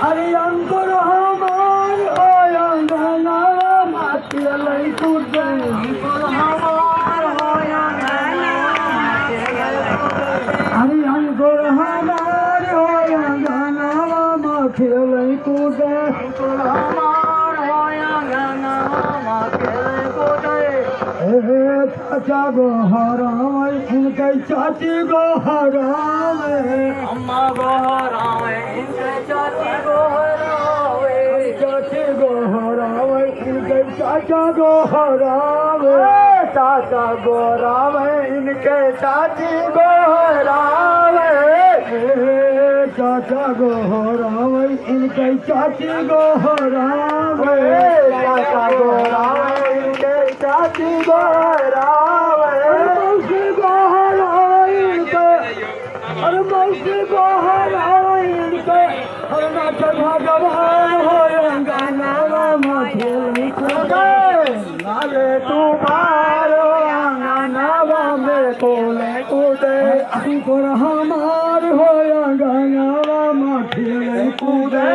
अरे अंकुर हमार हो अंगना माटी लई कूदे अंकुर हमार हो अंगना अरे अंकुर हमार हो अंगना माटी लई कूदे अंकुर हमार हो अंगना माटी लई कूदे चाचा गो हराम इनके चाची गो हराम अम्मा गो हराम इनके चाची गो हराम चाची गो हराम इनके चाचा गो हराम चाचा गो राम इनके चाची गो हराम चाचा गो हराम इनके चाची गो हराम चाचा गो राम इनके चाची गो हराम मौसी गो हराम इनके अरे मौसी गो हराम इनके अरे नाथ भगवान हो अंगना माथे कूदे नारे तुम्हारो अंगना में कोले कूदे अंकुर हमार हो अंगना माथे कूदे